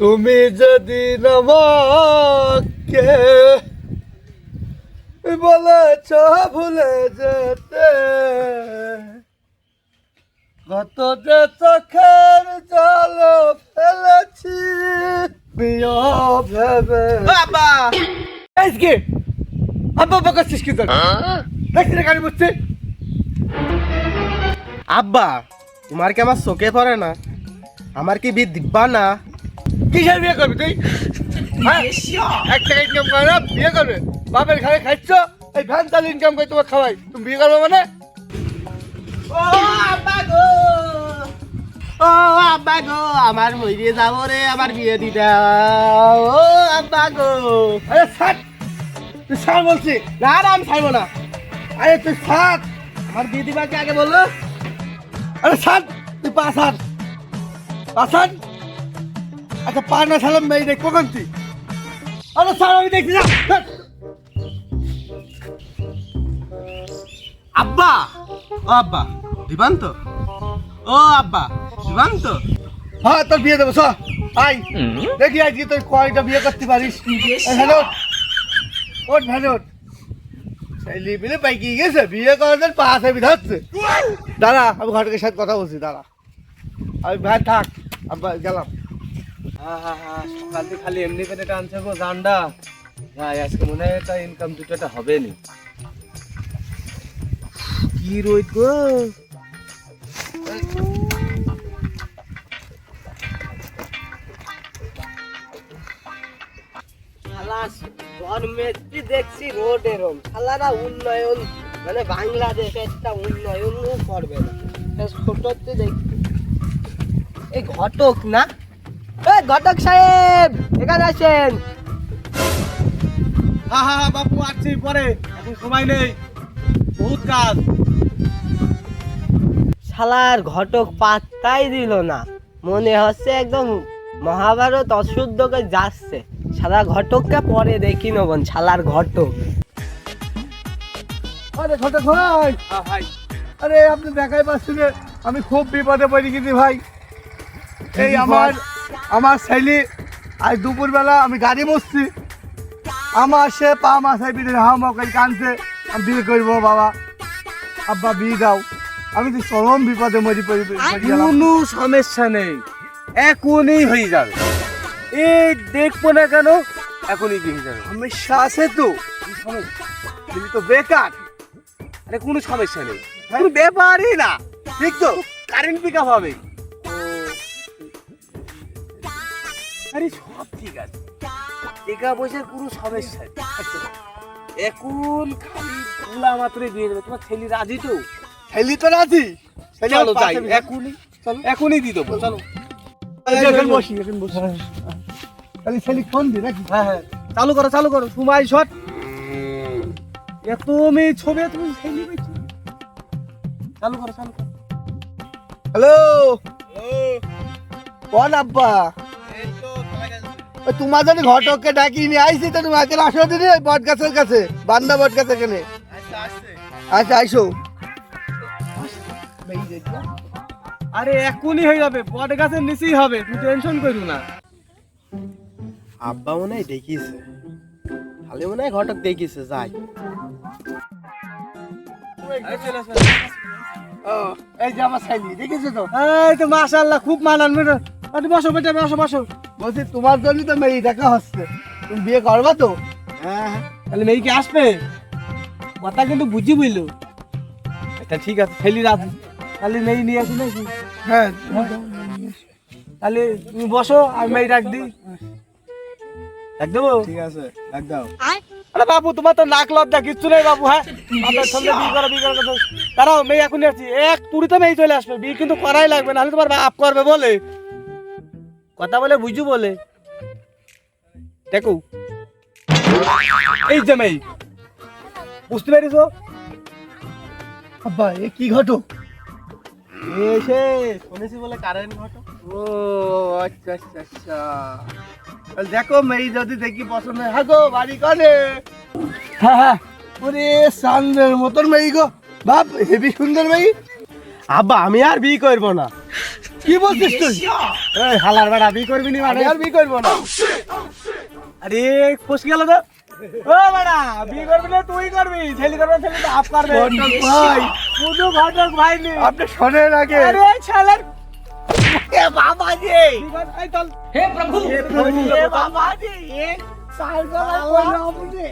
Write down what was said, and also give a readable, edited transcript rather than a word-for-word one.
তুমি যদি আমাকে বলেছ ভুলে যেতে, কত যে চোখের জল ফেলেছি প্রিয় ভেবে। আব্বা আজকে আব্বা আব্বা করছিস কি তোর? দেখছি না গাড়ি বুঝছি। আব্বা তোমার কি আমার চোখে পড়ে না? আমার কি বিয়ে দিব্বা না? কিসের বিয়ে করবি তুই? হ্যাঁ? এক টাকা ইনকাম করে না বিয়ে করবে? বাপের ঘরে খাইছ, এই ভ্যান চাল ইনকাম করে তোমার খাওয়াই, তুমি বিয়ে করবে মানে? ও আব্বা গো, ও আব্বা গো, আমার মরে যাবো রে, আমার বিয়ে দিতে। ও আব্বা গো, আরে ছাড়, তুই ছাড় বলছি। না না আমি ছাড়বো না। আরে তুই ছাড়, আমার বিয়ে দিবাকে আগে বললো। আরে ছাড়, তুই পা ছাড়, পা ছাড়। আচ্ছা পা না ছাড়লাম মেয়ে দেখবো কেন তুই? আরে ছাড়, আমি দেখছি না। ছাড়। আব্বা, ও আব্বা দিবান তো? ও আব্বা দিবান তো? হ্যাঁ তোর বিয়ে দেবো, সব আই দেখি আজকে তুই কয়টা বিয়ে করতে পারিস। হ্যালো ওট ভ্যানোট ছেলে মিলে পাইকি গেছে বিয়ে করার পা চাবি ধরছে। দাঁড়া, আমি ঘটকের সাথে কথা বলছি, দাঁড়া। আমি ভাই থাক, আব্বা গেলাম। সকাল থেকে খালি এমনি করে টানছে গো জান্ডা। যাই আজকে মনে হয় একটা ইনকাম দুটোটা হবে নি। কি রোদ গো, জন্মেছি দেখছি রোড এরম শালারা উন্নয়ন, মানে বাংলাদেশ একটা উন্নয়ন করবে না। ছোটতে দেখছি এই ঘটক না, এই ঘটক সাহেব এখানে আসেন। হ্যাঁ হ্যাঁ বাপু আসছি পরে, এখন সময় নেই, বহুত কাজ। শালার ঘটক পাত্তাই দিল না, মনে হচ্ছে একদম মহাভারত অশুদ্ধ করে যাচ্ছে। শালা ঘটককে পরে দেখি নেবন, শালার ঘটক। আরে ঘটক ভাই, ভাই আরে আপনি দেখাই পাচ্ছেন যে আমি খুব বিপদে পড়ে গেছি ভাই। এই আমার ছেলে আজ দুপুরবেলা আমি গাড়ি বসছি, আমার সে পা মাথায় বিধে হামাকাই কানছে আমি বিয়ে করবো বাবা, আব্বা বিয়ে দাও। আমি তো চরম বিপদে মরি পড়ি গেলাম। কোনো সমস্যা নেই, এখনই হয়ে যাবে। এই দেখবো না কেন, এখনই হয়ে যাবে। সমস্যা আছে তো, তুমি তো বেকার। আরে কোনো সমস্যা নেই, কোনো ব্যাপারই না। ঠিক তো? কারেন্ট পিক আপ হবে। আরে সব ঠিক আছে, টাকা পয়সার কোনো সমস্যা নেই। এখন খালি তোলা মাত্রই দিয়ে দেবে। তোমার ছেলে রাজি তো? ছেলে তো রাজি। চলো যাই, এখনই দিয়ে দেবো। চলো এখন বসি, এখন বসি। তাহলে ছেলে ফোন দি নাকি? হ্যাঁ হ্যাঁ, চালু করো চালু করো, সময় শট। তুমি ছবি তুমি ছেলে পেয়েছো, চালু করো চালু করো। হ্যালো কোন আব্বা? তোমার যদি ঘটককে ডাকি নিয়ে আইসি তো তোমাকে আসো দিদি ওই বট গাছের কাছে, বান্দা বট গাছ এখানে। আচ্ছা আইসো। আরে এখনই হয়ে যাবে, বট গাছের নিচেই হবে, তুমি টেনশন করো না। আব্বা মনে হয় দেখিছে, খালি মনে হয় ঘটক দেখিছে। যাই এই যে আমার ছেলে দেখেছো তো? এই তো মাশাআল্লাহ, খুব মানান। বসো বেটা, বসো বসো। বলছি তোমার জন্য তো মেয়ে দেখা হচ্ছে, তুমি বিয়ে করবা তো? হ্যাঁ হ্যাঁ, তাহলে মেয়ে কি আসবে? কথা কিন্তু বুঝি বুঝলো। এটা ঠিক আছে, ছেলে রাজি, তাহলে মেয়ে নিয়ে আসি নাকি? হ্যাঁ তাহলে তুমি বসো, আর মেয়ে ডাক দিই। ডাক দেবো? ঠিক আছে, ডাক দাও। আরে বাবু, তোমার তো নাক লজ্জা কিচ্ছু নেই বাবু। হ্যাঁ, আপনার সামনে বিয়ে করা কথা। দাঁড়াও, মেয়ে এখনই আসছি, এক তুড়িতে মেয়ে চলে আসবে। বিয়ে কিন্তু করাই লাগবে, নাহলে তোমার বাপ করবে বলে কথা বলে, বুঝু বলে। দেখো এই যে মেয়ে, বুঝতে পেরেছো? আব্বা এ কি ঘটক? এসে শুনেছি বলে কারেন্ট ঘটক। ও আচ্ছা আচ্ছা আচ্ছা, তাহলে দেখো মেয়ে যদি দেখি পছন্দ হয়। হ্যাঁ গো বাড়ি করে। হ্যাঁ হ্যাঁ, ওরে চাঁদের মতন মেয়ে গো, বাপ হেবি সুন্দর মেয়ে। আব্বা আমি আর বিয়ে করবো না, কি বলছিস তুই? এই হালার বেটা বিয়ে করবি নি মানে? আমি আর বিয়ে করবো না। আরে ফসকে গেল তো। ও বেটা বিয়ে করবি না তুই করবি, ছেলে করবে ছেলে তো আপ করবে। ঘটক ভাই, শুধু ঘটক ভাই নি। আপনি শোনেন আগে। আরে ছেলের এ বাবা জি এই চল। হে প্রভু হে প্রভু। হে বাবা জি এ সাল গলা কইলো আপনি